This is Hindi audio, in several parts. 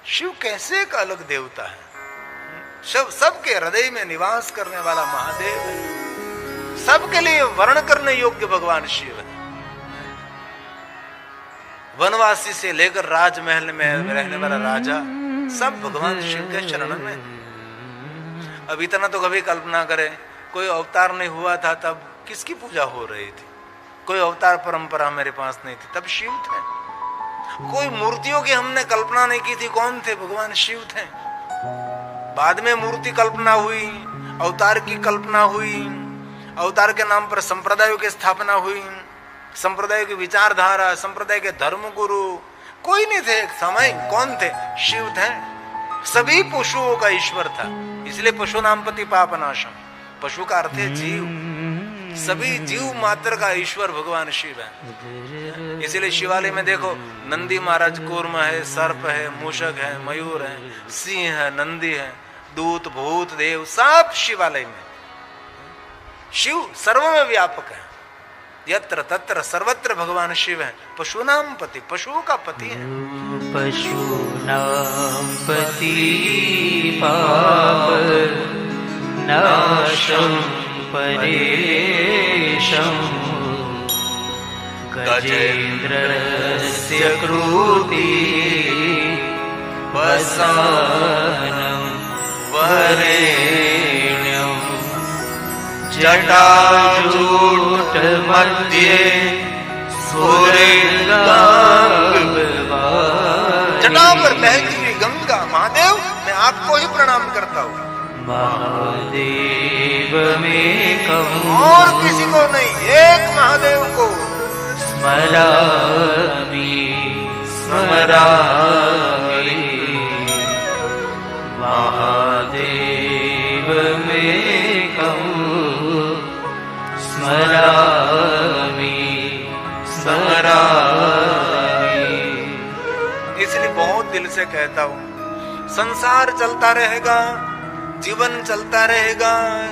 शिव कैसे एक अलग देवता है, सबके हृदय में निवास करने वाला महादेव है, सबके लिए वर्ण करने योग्य भगवान शिव है। वनवासी से लेकर राजमहल में रहने वाला राजा सब भगवान शिव के चरण में। अब इतना तो कभी कल्पना करें, कोई अवतार नहीं हुआ था तब किसकी पूजा हो रही थी, कोई अवतार परंपरा मेरे पास नहीं थी तब शिव थे। कोई मूर्तियों की हमने कल्पना नहीं की थी, कौन थे, भगवान शिव थे। बाद में मूर्ति कल्पना हुई, अवतार की कल्पना हुई, अवतार के नाम पर संप्रदायों की स्थापना हुई, संप्रदाय की विचारधारा, संप्रदाय के धर्म गुरु कोई नहीं थे। एक समय कौन थे, शिव थे। सभी पशुओं का ईश्वर था, इसलिए पशु नाम पति पापनाशम, पशु का अर्थ है जीव, सभी जीव मात्र का ईश्वर भगवान शिव है। इसलिए शिवालय में देखो, नंदी महाराज कूर्म है, सर्प है, मूषक है, मयूर है, सिंह है, नंदी है, दूत भूत देव सब शिवालय में। शिव सर्व में व्यापक है, यत्र तत्र सर्वत्र भगवान शिव है। पशु नाम पति, पशुओं का पति है। पशु नाम पति पाप नाशम परेशम गजेन्द्रस्य कृति वसानं वरेण्यं जटाजूट मध्ये जटा पर बहती हुई गंगा, महादेव मैं आपको ही प्रणाम करता हूँ। महादेव में कहूँ और किसी को नहीं, एक महादेव को स्मरामि स्मरामि। महादेव में कहूँ स्मरामि स्मरामि। इसलिए बहुत दिल से कहता हूँ, संसार चलता रहेगा, जीवन चलता रहेगा,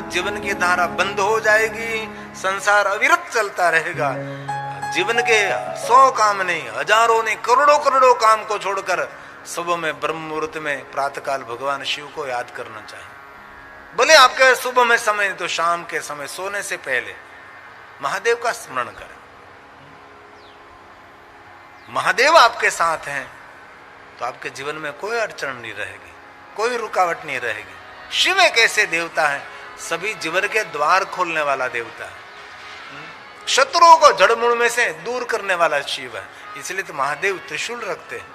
जीवन की धारा बंद हो जाएगी, संसार अविरत चलता रहेगा। जीवन के 100 काम नहीं, हजारों नहीं, करोड़ों करोड़ों काम को छोड़कर सुबह में ब्रह्म मुहूर्त में प्रातःकाल भगवान शिव को याद करना चाहिए। भले आपके सुबह में समय तो शाम के समय सोने से पहले महादेव का स्मरण करें। महादेव आपके साथ हैं तो आपके जीवन में कोई अड़चन नहीं रहेगी, कोई रुकावट नहीं रहेगी। शिव एक ऐसे देवता है, सभी जीवन के द्वार खोलने वाला देवता है, शत्रुओं को जड़मूल में से दूर करने वाला शिव है। इसलिए तो महादेव त्रिशूल रखते हैं,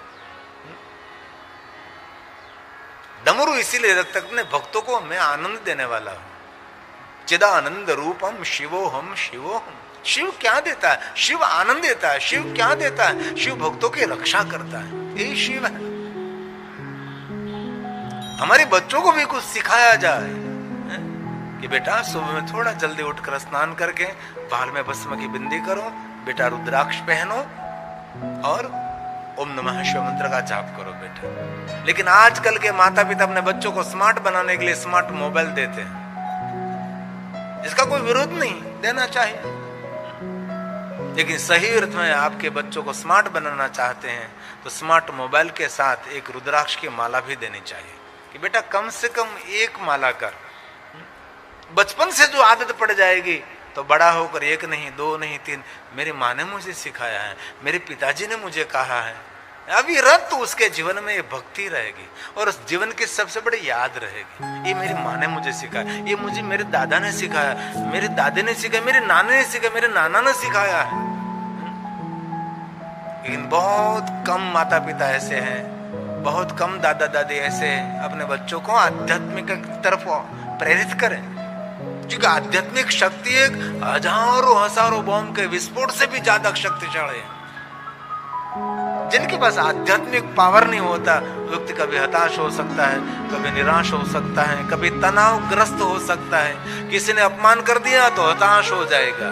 डमरू इसीलिए रखते अपने भक्तों को मैं आनंद देने वाला हूं। चिदानंद रूपम शिवोहम शिवोहम। शिव क्या देता है, शिव आनंद देता है। शिव क्या देता है, शिव भक्तों की रक्षा करता है, ये शिव है। हमारे बच्चों को भी कुछ सिखाया जाए कि बेटा सुबह में थोड़ा जल्दी उठकर स्नान करके बाल में भस्म की बिंदी करो, बेटा रुद्राक्ष पहनो और ओम नमः शिवाय मंत्र का जाप करो बेटा। लेकिन आजकल के माता पिता अपने बच्चों को स्मार्ट बनाने के लिए स्मार्ट मोबाइल देते हैं, इसका कोई विरोध नहीं, देना चाहिए। लेकिन सही अर्थ में आपके बच्चों को स्मार्ट बनाना चाहते हैं तो स्मार्ट मोबाइल के साथ एक रुद्राक्ष की माला भी देनी चाहिए कि बेटा कम से कम एक माला कर। बचपन से जो आदत पड़ जाएगी तो बड़ा होकर 1 नहीं 2 नहीं 3, मेरी माँ ने मुझे सिखाया है, मेरे पिताजी ने मुझे कहा है, अभी रत उसके जीवन में ये भक्ति रहेगी और उस जीवन की सबसे बड़ी याद रहेगी। ये मेरी माँ ने मुझे सिखाया, ये मुझे मेरे दादा ने सिखाया, मेरे दादे ने सिखाया, मेरे नाने ने सिखाया, मेरे नाना ने सिखाया है। लेकिन बहुत कम माता पिता ऐसे हैं, बहुत कम दादा दादी ऐसे हैं अपने बच्चों को आध्यात्मिक तरफ प्रेरित करें, क्योंकि आध्यात्मिक शक्ति एक हजारों बॉम्ब के विस्फोट से भी ज्यादा शक्तिशाली है। जिनके पास आध्यात्मिक पावर नहीं होता, व्यक्ति कभी हताश हो सकता है, कभी निराश हो सकता है, कभी तनावग्रस्त हो सकता है। किसी ने अपमान कर दिया तो हताश हो जाएगा,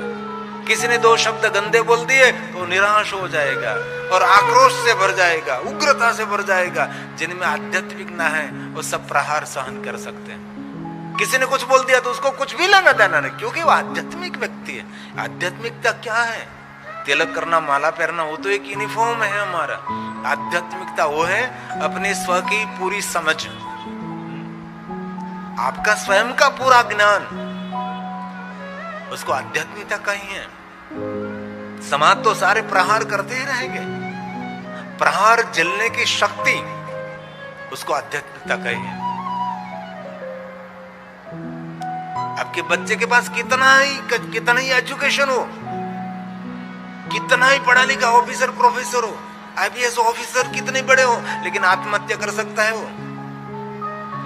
किसी ने 2 शब्द गंदे बोल दिए तो निराश हो जाएगा और आक्रोश से भर जाएगा, उग्रता से भर जाएगा। जिनमें आध्यात्मिक ना है वो सब प्रहार सहन कर सकते हैं। किसी ने कुछ बोल दिया तो उसको कुछ भी लेना देना नहीं, क्योंकि वो आध्यात्मिक व्यक्ति है। आध्यात्मिकता क्या है, तिलक करना, माला पहनना, वो तो एक यूनिफॉर्म है हमारा। आध्यात्मिकता वो है अपने स्व की पूरी समझ, आपका स्वयं का पूरा ज्ञान, उसको आध्यात्मिकता कही है। समाज तो सारे प्रहार करते ही रहेंगे, प्रहार झेलने की शक्ति, उसको आध्यात्मिकता कही है। आपके बच्चे के पास कितना ही एजुकेशन हो, कितना ही पढ़ा लिखा ऑफिसर प्रोफेसर हो, आईपीएस ऑफिसर कितने बड़े हो, लेकिन आत्महत्या कर सकता है वो।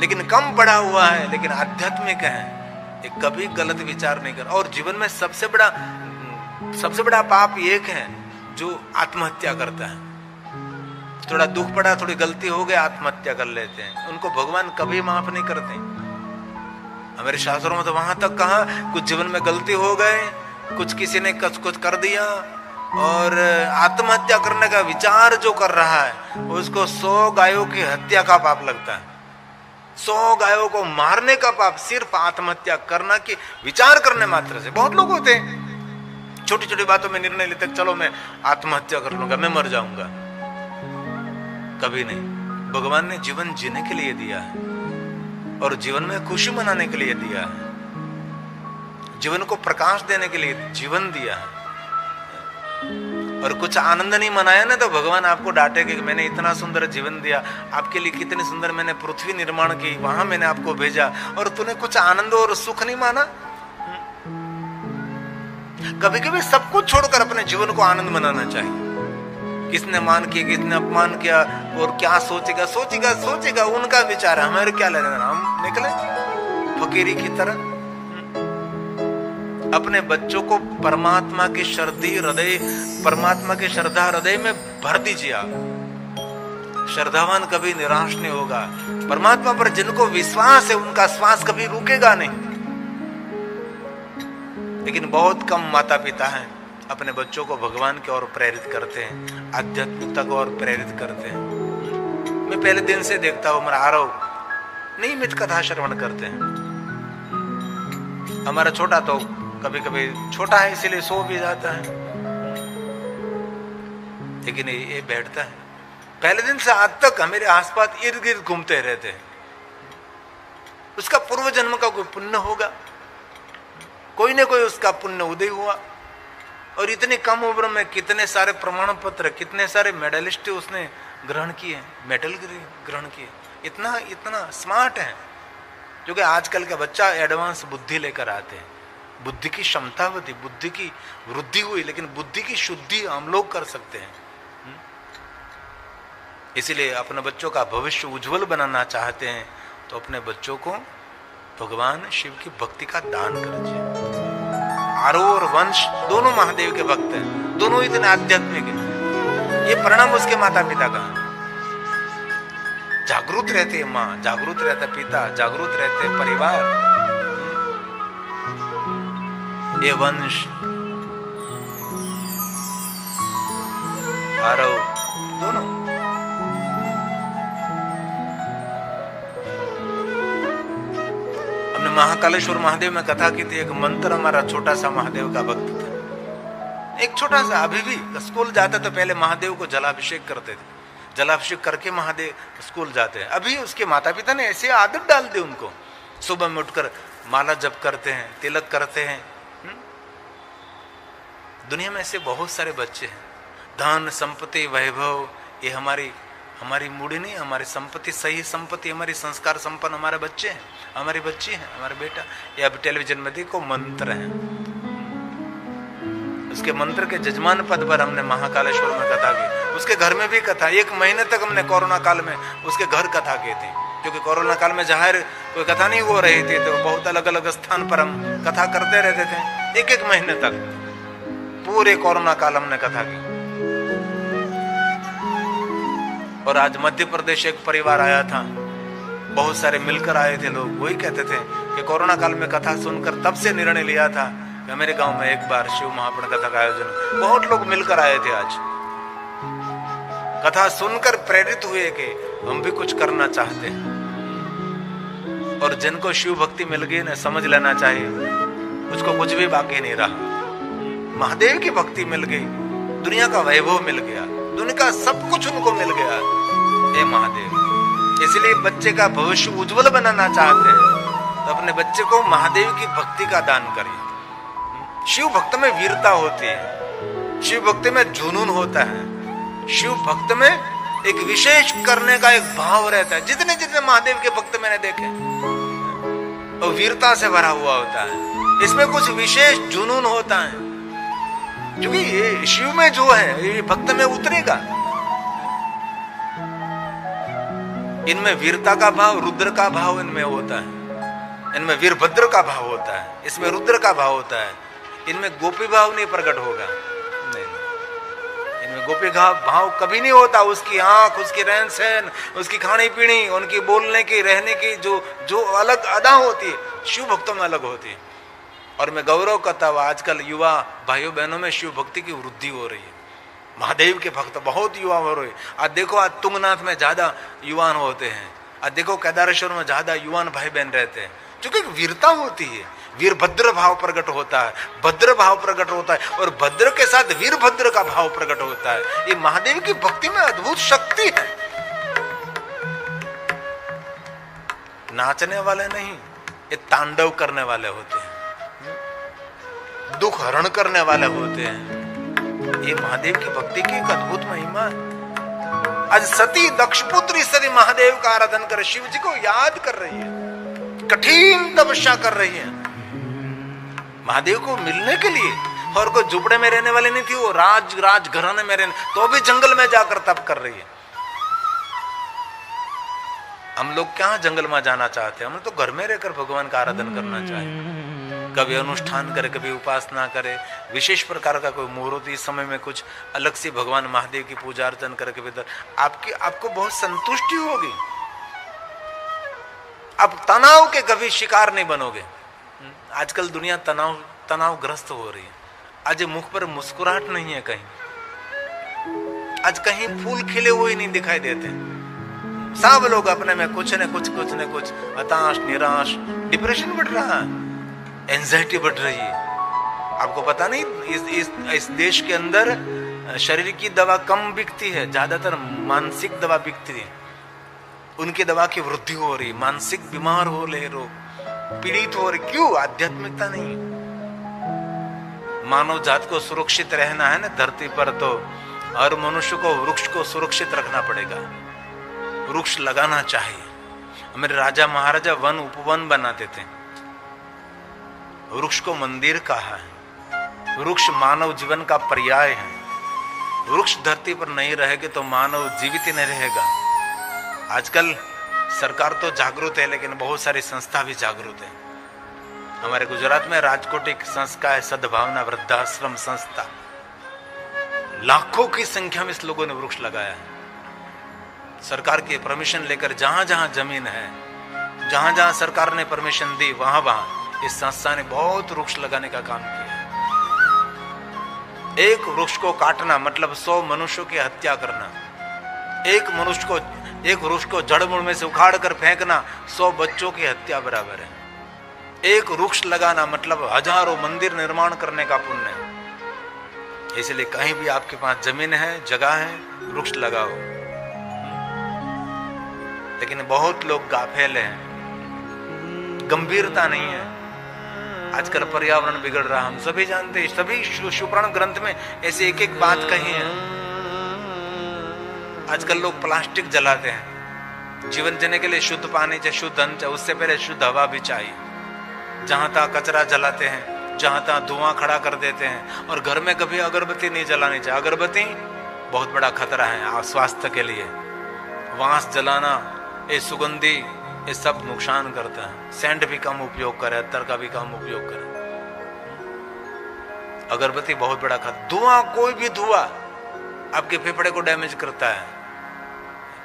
लेकिन कम पढ़ा हुआ है लेकिन आध्यात्मिक है, एक कभी गलत विचार नहीं कर। और जीवन में सबसे बड़ा पाप एक है जो आत्महत्या करता है। थोड़ा दुख पड़ा, थोड़ी गलती हो गई, आत्महत्या कर लेते हैं। उनको भगवान कभी माफ नहीं करते। हमारे शास्त्रों में तो वहां तक कहा, कुछ जीवन में गलती हो गए, कुछ किसी ने कुछ कर दिया और आत्महत्या करने का विचार जो कर रहा है उसको 100 गायों की हत्या का पाप लगता है। 100 गायों को मारने का पाप सिर्फ आत्महत्या करना की विचार करने मात्र से। बहुत लोग होते हैं छोटी छोटी बातों में निर्णय लेते, चलो मैं आत्महत्या कर लूंगा, मैं मर जाऊंगा। कभी नहीं। भगवान ने जीवन जीने के लिए दिया है और जीवन में खुशी मनाने के लिए दिया है, जीवन को प्रकाश देने के लिए जीवन दिया है। और कुछ आनंद नहीं मनाया ना तो भगवान आपको डांटेगा कि मैंने इतना सुंदर जीवन दिया, आपके लिए कितनी सुंदर मैंने पृथ्वी निर्माण की, वहां मैंने आपको भेजा और तूने कुछ आनंद और सुख नहीं माना। कभी कभी सब कुछ छोड़कर अपने जीवन को आनंद मनाना चाहिए। किसने मान किया, किसने अपमान किया और क्या सोचेगा उनका विचार है, हमारे क्या लेना। हम निकले फकीरी की तरह। अपने बच्चों को परमात्मा की श्रद्धा हृदय में भर दीजिए। आप श्रद्धावान कभी निराश नहीं होगा। परमात्मा पर जिनको विश्वास है उनका श्वास कभी रुकेगा नहीं। लेकिन बहुत कम माता पिता हैं अपने बच्चों को भगवान की ओर प्रेरित करते हैं, आध्यात्मिकता को और प्रेरित करते हैं। मैं पहले दिन से देखता हूं, मेरा आरव नियमित कथा श्रवण करते हैं। हमारा छोटा तो कभी कभी छोटा है इसीलिए सो भी जाता है, लेकिन ये बैठता है। पहले दिन से आज तक मेरे आसपास इर्द गिर्द घूमते रहते हैं। उसका पूर्व जन्म का कोई पुण्य होगा, कोई न कोई उसका पुण्य उदय हुआ। और इतनी कम उम्र में कितने सारे प्रमाण पत्र, कितने सारे मेडलिस्ट उसने ग्रहण किए, मेडल ग्रहण किए। इतना स्मार्ट है, जो कि आजकल का बच्चा एडवांस बुद्धि लेकर आते हैं। बुद्धि की क्षमता बढ़ी, बुद्धि की वृद्धि हुई, लेकिन बुद्धि की शुद्धि हम लोग कर सकते हैं। इसीलिए अपने बच्चों का भविष्य उज्जवल बनाना चाहते हैं तो अपने बच्चों को भगवान शिव की भक्ति का दान कीजिए। आरो और वंश दोनों महादेव के भक्त हैं, दोनों इतने आध्यात्मिक हैं। ये परिणाम उसके माता पिता का। जागरूक रहते माँ, जागरूक रहता पिता, जागरूक रहते परिवार। ये वंश आरव दोनों। हमने महाकालेश्वर महादेव में कथा की थी। एक मंत्र हमारा छोटा सा महादेव का भक्त था, एक छोटा सा। अभी भी स्कूल जाते तो पहले महादेव को जलाभिषेक करते थे, जलाभिषेक करके महादेव स्कूल जाते हैं। अभी उसके माता पिता ने ऐसी आदत डाल दी उनको, सुबह में उठकर माला जप करते हैं, तिलक करते हैं। दुनिया में ऐसे बहुत सारे बच्चे हैं। धन संपत्ति वैभव ये हमारी मूडी नहीं, हमारी संपत्ति, सही संपत्ति हमारी संस्कार संपन्न हमारे बच्चे हैं, हमारी बच्ची हैं, हमारे बेटा। ये अब टेलीविजन में देखो मंत्र हैं, उसके मंत्र के जजमान पद पर हमने महाकालेश्वर में कथा की। उसके घर में भी कथा, 1 महीने तक हमने कोरोना काल में उसके घर कथा की थी, क्योंकि कोरोना काल में जाहिर कोई कथा नहीं हो रही थी, तो बहुत अलग अलग स्थान पर हम कथा करते रहते थे। 1 महीने तक पूरे कोरोना काल हमने कथा की। और आज मध्य प्रदेश एक परिवार आया था, बहुत सारे मिलकर आए थे लोग। वही कहते थे कि कोरोना काल में कथा सुनकर तब से निर्णय लिया था कि मेरे गांव में एक बार शिव महापुण्य कथा का आयोजन। बहुत लोग मिलकर आए थे आज, कथा सुनकर प्रेरित हुए कि हम भी कुछ करना चाहते हैं। और जिनको शिव भक्ति मिल गई ना, समझ लेना चाहिए उसको कुछ भी बाकी नहीं रहा। महादेव की भक्ति मिल गई दुनिया का वैभव मिल गया, दुनिया का सब कुछ उनको मिल गया। हे महादेव, इसलिए बच्चे का भविष्य उज्जवल बनाना चाहते हैं तो अपने बच्चे को महादेव की भक्ति का दान करिए। शिव भक्त में वीरता होती है, शिव भक्ति में जुनून होता है, शिव भक्त में एक विशेष करने का एक भाव रहता है। जितने जितने महादेव के भक्त मैंने देखे वो वीरता से भरा हुआ होता है, इसमें कुछ विशेष जुनून होता है, क्योंकि ये शिव में जो है ये भक्त में उतरेगा। इनमें वीरता का भाव, रुद्र का भाव इनमें होता है, इनमें वीरभद्र का भाव होता है, इसमें रुद्र का भाव होता है। इनमें गोपी भाव नहीं प्रकट होगा, नहीं, इनमें गोपी का भाव कभी नहीं होता। उसकी आंख, उसकी रहन सहन, उसकी खानी पीनी, उनकी बोलने की, रहने की जो अलग अदा होती है, शिव भक्तों में अलग होती है। और मैं गौरव करता हूँ आजकल युवा भाइयों बहनों में शिव भक्ति की वृद्धि हो रही है। महादेव के भक्त बहुत युवा हो रहे हैं। आज देखो, आज तुंगनाथ में ज्यादा युवान होते हैं, आज देखो केदारेश्वर में ज्यादा युवान भाई बहन रहते हैं, क्योंकि वीरता होती है, वीरभद्र भाव प्रकट होता है, भद्र भाव प्रकट होता है, और भद्र के साथ वीरभद्र का भाव प्रकट होता है। ये महादेव की भक्ति में अद्भुत शक्ति है। नाचने वाले नहीं, ये तांडव करने वाले होते हैं, दुख हरण करने वाले होते हैं। ये महादेव की भक्ति की एक अद्भुत महिमा है। आज सती दक्षपुत्री सती महादेव का आराधन कर, शिव जी को याद कर रही है, कठिन तपस्या कर रही है महादेव को मिलने के लिए। और कोई झुपड़े में रहने वाली नहीं थी, वो राज घराने में रहने, तो भी जंगल में जाकर तप कर रही है। हम लोग क्या जंगल में जाना चाहते हैं, हम तो घर में रहकर भगवान का आराधन करना चाहिए। कभी अनुष्ठान करे, कभी उपासना करे, विशेष प्रकार का कोई मुहूर्त, इस समय में कुछ अलग से भगवान महादेव की पूजा अर्चन करके भीतर आपको बहुत संतुष्टि होगी। आप तनाव के कभी शिकार नहीं बनोगे। आजकल दुनिया तनावग्रस्त हो रही है। आज मुख पर मुस्कुराहट नहीं है कहीं, आज कहीं फूल खिले हुए नहीं दिखाई देते। सब लोग अपने में कुछ न कुछ हताश, निराश, डिप्रेशन बढ़ रहा है, एंजाइटी बढ़ रही है। आपको पता नहीं, इस देश के अंदर शरीर की दवा कम बिकती है, ज्यादातर मानसिक दवा बिकती है। उनकी दवा की वृद्धि हो रही, मानसिक बीमार हो रहे लोग, पीड़ित हो रहे। क्यों? आध्यात्मिकता नहीं। मानव जात को सुरक्षित रहना है ना धरती पर, तो हर मनुष्य को वृक्ष को सुरक्षित रखना पड़ेगा, वृक्ष लगाना चाहिए। हमारे राजा महाराजा वन उपवन बनाते थे, वृक्ष को मंदिर कहा है। वृक्ष मानव जीवन का पर्याय है। वृक्ष धरती पर नहीं रहेगा तो मानव जीवित ही नहीं रहेगा। आजकल सरकार तो जागरूक है, लेकिन बहुत सारी संस्था भी जागरूक है। हमारे गुजरात में राजकोट एक संस्था है, सद्भावना वृद्धाश्रम संस्था। लाखों की संख्या में इस लोगों ने वृक्ष लगाया है। सरकार की परमिशन लेकर जहां जहां जमीन है, जहां जहां सरकार ने परमिशन दी, वहां वहां इस संस्था ने बहुत वृक्ष लगाने का काम किया। एक वृक्ष को काटना मतलब 100 मनुष्यों की हत्या करना। एक वृक्ष को जड़ मूल में से उखाड़ कर फेंकना 100 बच्चों की हत्या बराबर है। एक वृक्ष लगाना मतलब हजारों मंदिर निर्माण करने का पुण्य है। इसलिए कहीं भी आपके पास जमीन है, जगह है, वृक्ष लगाओ। लेकिन बहुत लोग गाफिल हैं, गंभीरता नहीं है। आजकल पर्यावरण बिगड़ रहा, हम सभी जानते हैं। सभी शिवपुराण ग्रंथ में ऐसे एक एक बात कही है। आजकल लोग प्लास्टिक जलाते हैं। जीवन जीने के लिए शुद्ध पानी चाहिए, शुद्ध अन्न चाहिए, उससे पहले शुद्ध हवा भी चाहिए। जहां तहां कचरा जलाते हैं, जहां तहां धुआं खड़ा कर देते हैं। और घर में कभी अगरबत्ती नहीं जलानी चाहिए। अगरबत्ती बहुत बड़ा खतरा है स्वास्थ्य के लिए। वांस जलाना, ये सुगंधी, ये सब नुकसान करता है। सेंट भी कम उपयोग करे, अत्तर का भी कम उपयोग करे। अगरबत्ती बहुत बड़ा खतरा। धुआं, कोई भी धुआं आपके फेफड़े को डैमेज करता है।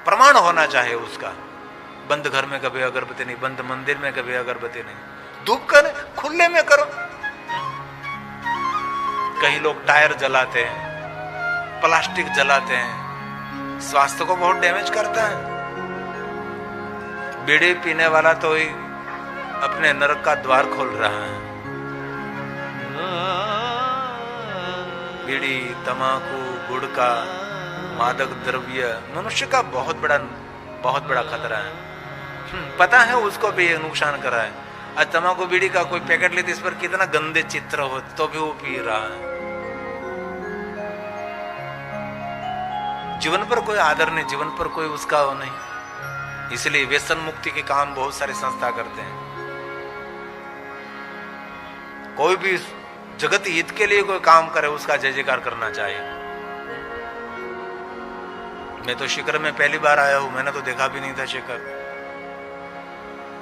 प्रमाण होना चाहिए उसका। बंद घर में कभी अगरबत्ती नहीं, बंद मंदिर में कभी अगरबत्ती नहीं। धूप कर खुले में करो। कई लोग टायर जलाते हैं, प्लास्टिक जलाते हैं, स्वास्थ्य को बहुत डैमेज करता है। बीड़ी पीने वाला तो ही अपने नरक का द्वार खोल रहा है। बीड़ी, तंबाकू, गुटखा, मादक द्रव्य मनुष्य का बहुत बड़ा खतरा है। पता है उसको भी ये नुकसान कर रहा है। आज तम्बाकू बीड़ी का कोई पैकेट लेते इस पर कितना गंदे चित्र हो तो भी वो पी रहा है। जीवन पर कोई आदर नहीं, जीवन पर कोई उसका वो नहीं। इसलिए व्यसन मुक्ति के काम बहुत सारे संस्था करते हैं। कोई भी जगत हित के लिए कोई काम करे उसका जय जयकार करना चाहिए। मैं तो शिखर में पहली बार आया हूं, मैंने तो देखा भी नहीं था शिखर।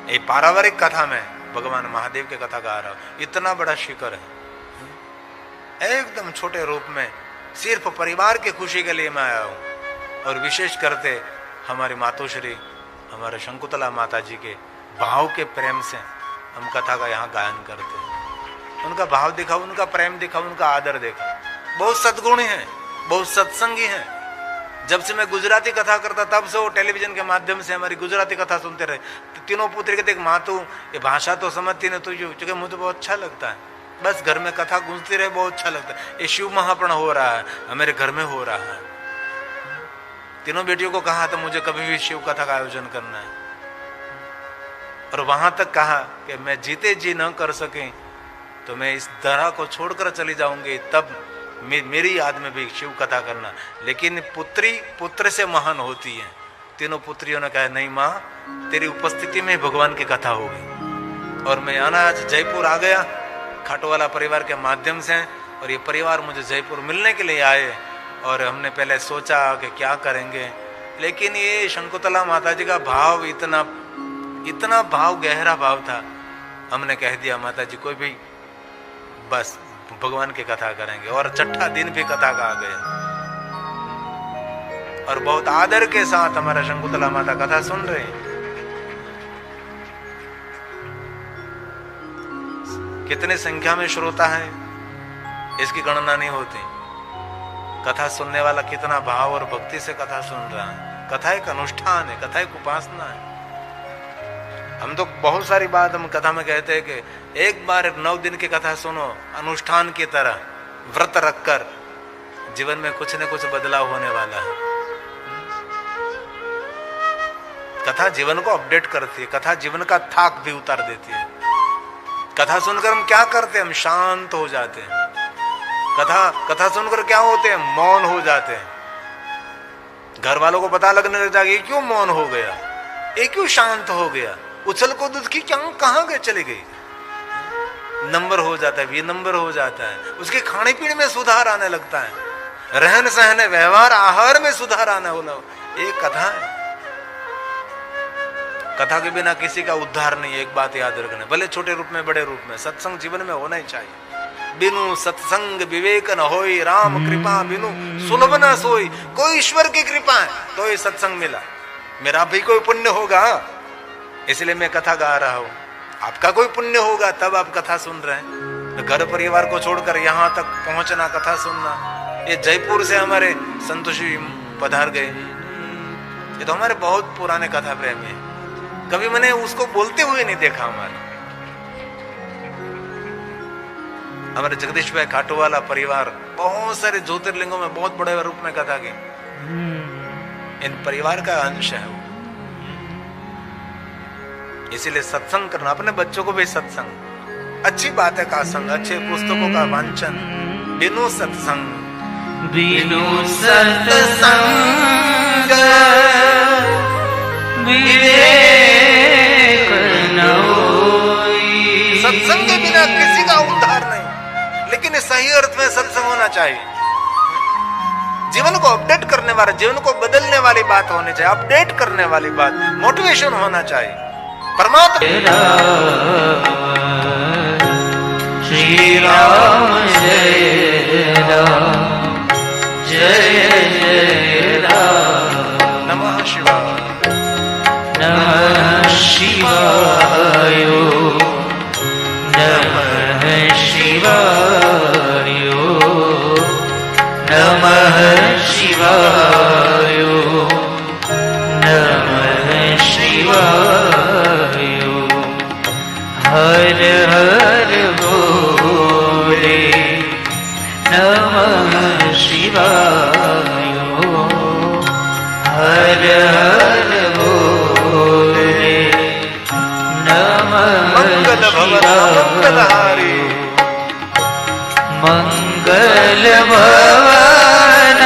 एक पारिवारिक कथा में भगवान महादेव के कथा गा रहा हूं। इतना बड़ा शिखर है, एकदम छोटे रूप में, सिर्फ परिवार की खुशी के लिए मैं आया हूं। और विशेष करते हमारी मातोश्री, हमारे शंकुतला माता जी के भाव के प्रेम से हम कथा का यहाँ गायन करते हैं। उनका भाव देखा, उनका प्रेम देखा, उनका आदर देखा। बहुत सद्गुणी है, बहुत सत्संगी है। जब से मैं गुजराती कथा करता तब से वो टेलीविजन के माध्यम से हमारी गुजराती कथा सुनते रहे। तो तीनों पुत्री के देख माँ तू ये भाषा तो समझती नहीं तुझे, क्योंकि मुझे बहुत अच्छा लगता है। बस घर में कथा गूंजती रहे, बहुत अच्छा लगता है। ये शिव महापण हो रहा है, मेरे घर में हो रहा है। तीनों बेटियों को कहा था मुझे कभी भी शिव कथा का आयोजन करना है, और वहां तक कहा कि मैं जीते जी न कर सके तो मैं इस दरा को छोड़कर चली जाऊंगी, तब मेरी याद में भी शिव कथा करना। लेकिन पुत्री पुत्र से महान होती है। तीनों पुत्रियों ने कहा नहीं माँ, तेरी उपस्थिति में भगवान की कथा होगी। और मैं आज जयपुर आ गया खाटोवाला परिवार के माध्यम से, और ये परिवार मुझे जयपुर मिलने के लिए आए। और हमने पहले सोचा कि क्या करेंगे, लेकिन ये शंकुतला माता जी का भाव इतना भाव, गहरा भाव था। हमने कह दिया माता जी कोई भी बस भगवान की कथा करेंगे। और छठा दिन भी कथा का आ गया, और बहुत आदर के साथ हमारा शंकुतला माता कथा सुन रहे हैं। कितने संख्या में श्रोता है इसकी गणना नहीं होती। कथा सुनने वाला कितना भाव और भक्ति से कथा सुन रहा है। कथा एक अनुष्ठान है, कथा एक उपासना है। हम तो बहुत सारी बात हम कथा में कहते हैं कि एक बार 9 दिन की कथा सुनो, अनुष्ठान की तरह व्रत रखकर, जीवन में कुछ न कुछ बदलाव होने वाला है। कथा जीवन को अपडेट करती है, कथा जीवन का थाक भी उतार देती है। कथा सुनकर हम क्या करते हैं, हम शांत हो जाते हैं। कथा सुनकर क्या होते हैं, मौन हो जाते हैं। घर वालों को पता लगने लग जाएगा ये क्यों मौन हो गया, ये क्यों शांत हो गया, उछल कूद की कहां गए चली गई। नंबर हो जाता है, विनंबर हो जाता है। उसके खाने पीने में सुधार आने लगता है, रहन सहन व्यवहार आहार में सुधार आने वाला एक कथा है। कथा के बिना किसी का उद्धार नहीं है, एक बात याद रखना, भले छोटे रूप में बड़े रूप में। सत्संग जीवन में होना ही चाहिए। बिनु सत्संग विवेक न होई, राम कृपा बिनु सुलभ न सोई। कोई ईश्वर की कृपा है तो ये सत्संग मिला, मेरा भी कोई पुण्य होगा इसलिए मैं कथा गा रहा हूं। आपका कोई पुण्य होगा तब आप कथा सुन रहे हैं। तो घर परिवार को छोड़कर यहाँ तक पहुंचना, कथा सुनना। ये जयपुर से हमारे संतोषी पधार गए, ये तो हमारे बहुत पुराने कथा प्रेमी है। कभी मैंने उसको बोलते हुए नहीं देखा। हमारे जगदीश भाई खाटोवाला परिवार बहुत सारे ज्योतिर्लिंगों में बहुत बड़े रूप में कथा की, इन परिवार का अंश है वो। इसीलिए सत्संग करना, अपने बच्चों को भी सत्संग, अच्छी बातें का संग, अच्छे पुस्तकों का वांचन। बिनु सत्संग विवेक न होई। सत्संग के बिना किसी का उद्धार नहीं, लेकिन सही अर्थ में सत्संग होना चाहिए। जीवन को अपडेट करने वाला, जीवन को बदलने वाली बात होनी चाहिए, अपडेट करने वाली बात, मोटिवेशन होना चाहिए। परमात्मा श्री राम जय राम जय जय राम। नमः शिवाय नमः शिवाय नमः शिवाय नमः शिवाय नमः शिवाय। हर हर बोले नमः शिवाय हर हर बोले नमः मंगल भवन मंगलहारी मंगल भवन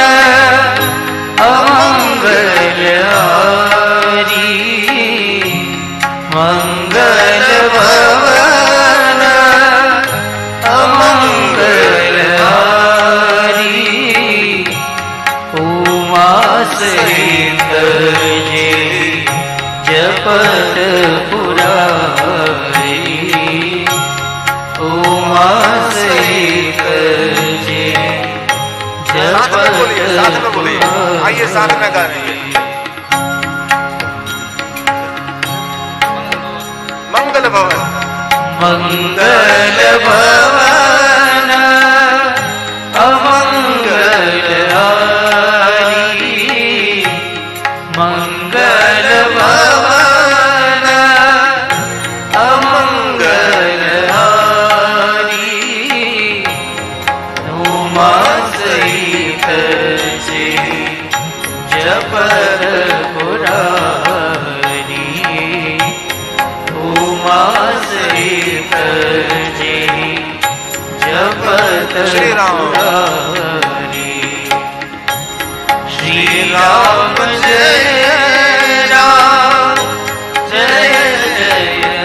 अमंगलहारी मंगल भवन अमंगलहारी उमा सहित जे जपत पुरारी उमा सहित जे साथ में बोलिए, साथ में बोलिए, आइए साथ में गाने। मंगल भवन मंगल भवन अमंगलहारी मंगल भवन अमंगलहारी उमा सहित जे जपत पुरारी उमा सहित जे जपत श्री राम। पुरारी श्री राम जय राम जय जय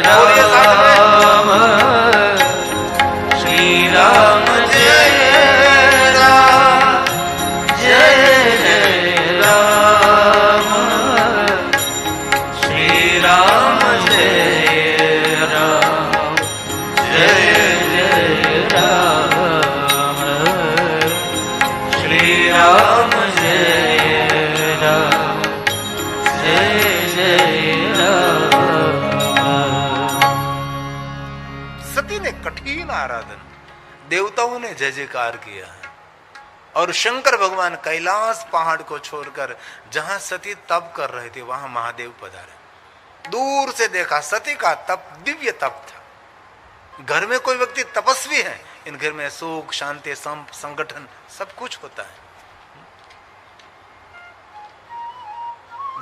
बोलिए साथ में। राम श्री राम जय राम जय जय राम श्री राम जय राम जय जय राम श्री राम जय राम जय जय राम। सती ने कठिन आराधन, देवताओं ने जय जयकार किया और शंकर भगवान कैलाश पहाड़ को छोड़कर जहां सती तप कर रहे थे वहां महादेव पधारे। दूर से देखा सती का तप दिव्य तप था। घर में कोई व्यक्ति तपस्वी है, इन घर में सुख शांति संगठन सब कुछ होता है।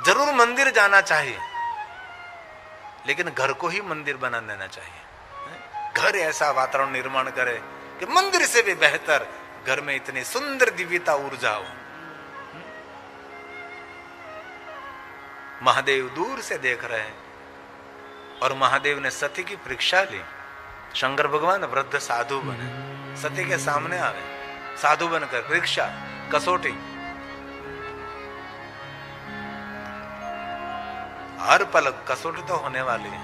जरूर मंदिर जाना चाहिए, लेकिन घर को ही मंदिर बना देना चाहिए। घर ऐसा वातावरण निर्माण करे कि मंदिर से भी बेहतर घर में इतनी सुंदर दिव्यता ऊर्जा हो। महादेव दूर से देख रहे हैं और महादेव ने सती की परीक्षा ली। शंकर भगवान वृद्ध साधु बने, सती के सामने आवे, साधु बनकर परीक्षा कसौटी। हर पलक कसौटी तो होने वाली है,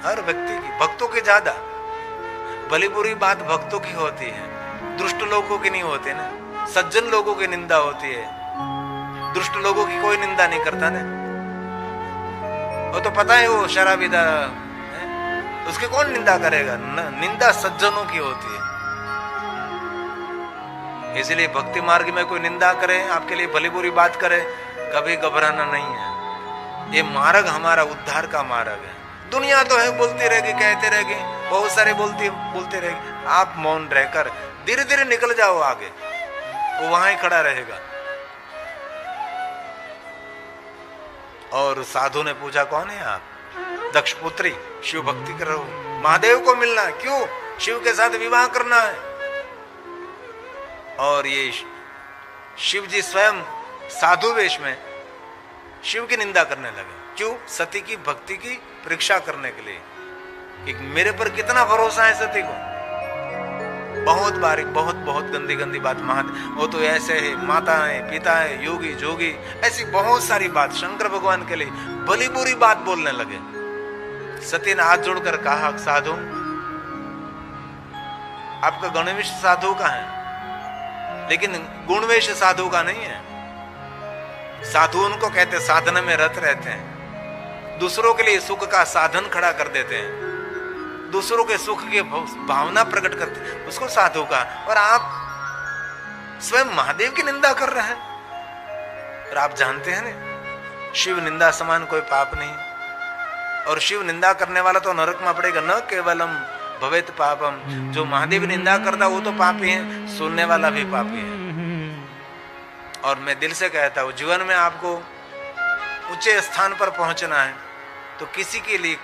हर व्यक्ति की, भक्तों की ज्यादा। भली बुरी बात भक्तों की होती है, दुष्ट लोगों की नहीं होती ना। सज्जन लोगों की निंदा होती है, दुष्ट लोगों की कोई निंदा नहीं करता ना। वो तो पता है वो शराबीदा है, उसकी कौन निंदा करेगा। निंदा सज्जनों की होती है। इसलिए भक्ति मार्ग में कोई निंदा करे, आपके लिए भली बुरी बात करे, कभी घबराना नहीं है। ये मार्ग हमारा उद्धार का मार्ग है। दुनिया तो है बोलती रहेगी, कहते रहेगी, बहुत सारे बोलते रहेगी। आप मौन रहकर धीरे धीरे निकल जाओ आगे, वो वहां ही खड़ा रहेगा। और साधु ने पूछा कौन है आप? दक्ष पुत्री, शिव भक्ति कर रहे हो, महादेव को मिलना है। क्यों? शिव के साथ विवाह करना है। और ये शिव जी स्वयं साधु वेश में शिव की निंदा करने लगे। क्यों? सती की भक्ति की परीक्षा करने के लिए कि मेरे पर कितना भरोसा है सती को। बहुत बारीक, बहुत गंदी गंदी बात। वो तो ऐसे है, माता है, पिता है, योगी जोगी, ऐसी बहुत सारी बात शंकर भगवान के लिए भली बुरी बात बोलने लगे। सती ने हाथ जोड़कर कहा, साधु आपका गणवेश साधु का है, लेकिन गुणवेश साधु का नहीं है। साधु उनको कहते साधना में रत रहते हैं, दूसरों के लिए सुख का साधन खड़ा कर देते हैं, दूसरों के सुख की भावना प्रकट करते हैं, उसको साधु का। और आप स्वयं महादेव की निंदा कर रहे हैं। और आप जानते हैं ना, शिव निंदा समान कोई पाप नहीं। और शिव निंदा करने वाला तो नरक में पड़ेगा। न केवलम भवेत पापम। जो महादेव की निंदा करता वो तो पापी है, सुनने वाला भी पापी है। और मैं दिल से कहता हूं, जीवन में आपको ऊंचे स्थान पर पहुंचना है तो किसी के लिए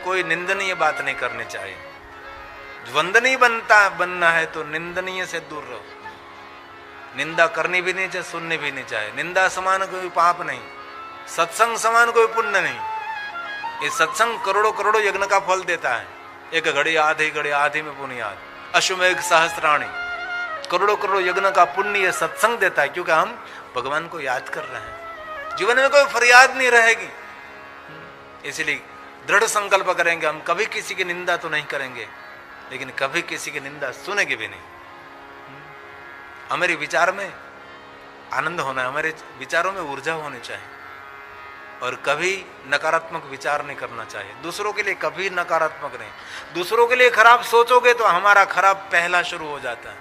कोई निंदनीय बात नहीं करनी चाहिए। वंदनीय बनना है तो निंदनीय से दूर रहो। निंदा करनी भी नहीं चाहिए, सुननी भी नहीं चाहिए। निंदा समान कोई पाप नहीं, सत्संग समान कोई पुण्य नहीं। ये सत्संग करोड़ों करोड़ों यज्ञ का फल देता है। एक घड़ी आधी में पुण्य, अश्वमेघ सहस्त्राणी, करोड़ों करोड़ों यज्ञ का पुण्य ये सत्संग देता है, क्योंकि हम भगवान को याद कर रहे हैं। जीवन में कोई फरियाद नहीं रहेगी, इसलिए दृढ़ संकल्प करेंगे हम कभी किसी की निंदा तो नहीं करेंगे, लेकिन कभी किसी की निंदा सुनेंगे भी नहीं। हमारे विचार में आनंद होना है, हमारे विचारों में ऊर्जा होनी चाहिए, और कभी नकारात्मक विचार नहीं करना चाहिए। दूसरों के लिए कभी नकारात्मक नहीं। दूसरों के लिए खराब सोचोगे तो हमारा खराब पहला शुरू हो जाता है।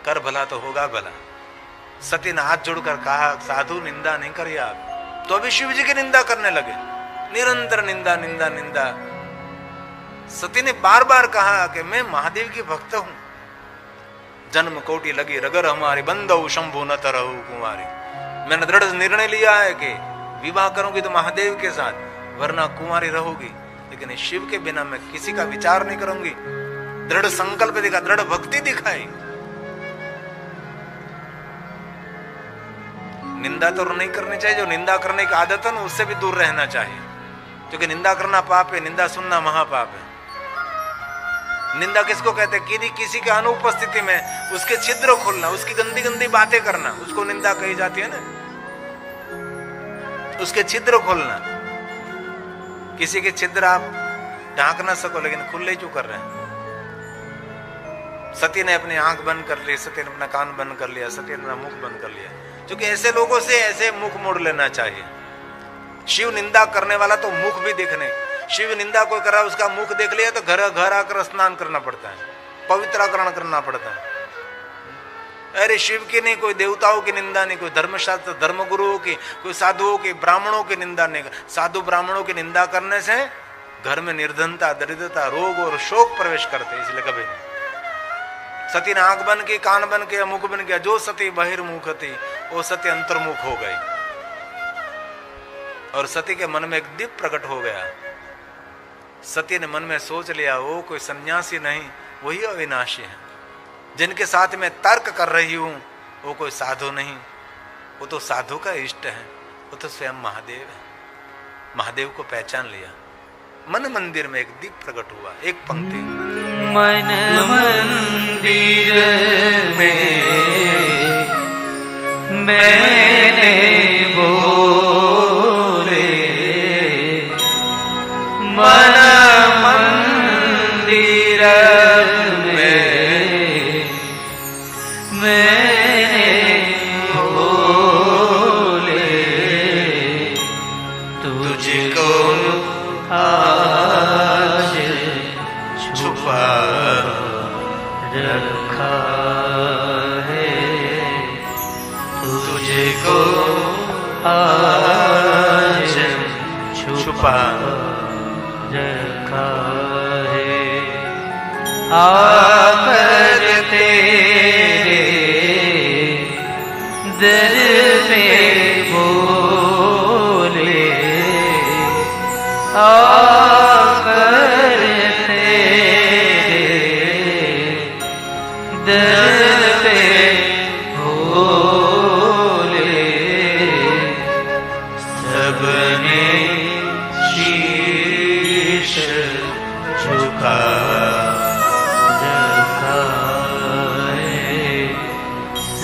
कर भला तो होगा भला। सती ने हाथ जोड़कर कहा, साधु निंदा नहीं करिए आप। तो अभी शिव जी की निंदा करने लगे, निरंतर निंदा निंदा निंदा। सती ने बार बार कहा कि मैं महादेव की भक्त हूं, जन्म कोटि लगी रगर हमारी, बंदौ शंभु न तरहु कुमारी। मैंने दृढ़ निर्णय लिया है कि विवाह करूंगी तो महादेव के साथ, वरना कुमारी रहूंगी, लेकिन शिव के बिना मैं किसी का विचार नहीं करूंगी। दृढ़ संकल्प दिखा, दृढ़ भक्ति दिखाई। निंदा तो नहीं करनी चाहिए। जो निंदा करने की आदत है ना, उससे भी दूर रहना चाहिए, क्योंकि निंदा करना पाप है, निंदा सुनना महापाप है। निंदा किसको कहते हैं? किसी के अनुपस्थिति में उसके छिद्र खोलना, उसकी गंदी गंदी बातें करना, उसको निंदा कही जाती है ना। उसके छिद्र खोलना, किसी के छिद्र आप ढांक ना सको लेकिन खुले क्यों कर रहे हैं? सती ने अपनी आंख बंद कर ली, सती ने अपना कान बंद कर लिया, सती ने अपना मुख बंद कर लिया, क्योंकि ऐसे लोगों से ऐसे मुख मोड़ लेना चाहिए। शिव निंदा करने वाला तो मुख भी देखने, शिव निंदा कोई कर रहा है उसका मुख देख लिया तो घर आकर स्नान करना पड़ता है, पवित्राकरण करना पड़ता है। अरे शिव की नहीं, कोई देवताओं की निंदा नहीं, कोई धर्मशास्त्र धर्मगुरुओं की, कोई साधुओं की, ब्राह्मणों की निंदा नहीं। साधु ब्राह्मणों की निंदा करने से घर में निर्धनता, दरिद्रता, रोग और शोक प्रवेश करते, इसलिए कभी नहीं। सती ने आंख बन की, कान बन किया, मुख बन किया। जो सती बहिर्मुख थी वो सती अंतर्मुख हो गई, और सती के मन में एक दीप प्रकट हो गया। सती ने मन में सोच लिया, वो कोई सन्यासी नहीं, वही अविनाशी है। जिनके साथ मैं तर्क कर रही हूं वो कोई साधु नहीं, वो तो साधु का इष्ट है, वो तो स्वयं महादेव है। महादेव को पहचान लिया। मन मंदिर में एक दीप प्रकट हुआ। एक पंक्ति, मन मंदिर में मैंने बोले, मन मंदिर में मैंने बोले, तुझको आज छुपा रखा है, तुझको आज छुपा रखा है। आकर तेरे दर पे बोले, आकर तेरे दर पे बोले, सबने शीश झुका रखा है,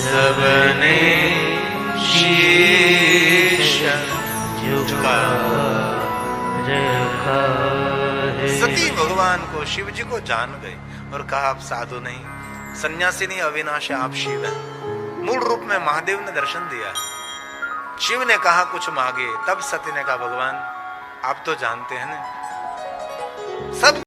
सबने शीश झुका रखा है। सती भगवान को, शिव जी को जान गई और कहा, आप साधु नहीं, सन्यासी नहीं, अविनाशी, आप शिव हैं। मूल रूप में महादेव ने दर्शन दिया। शिव ने कहा कुछ मांगे, तब सती ने कहा, भगवान आप तो जानते हैं ना, सब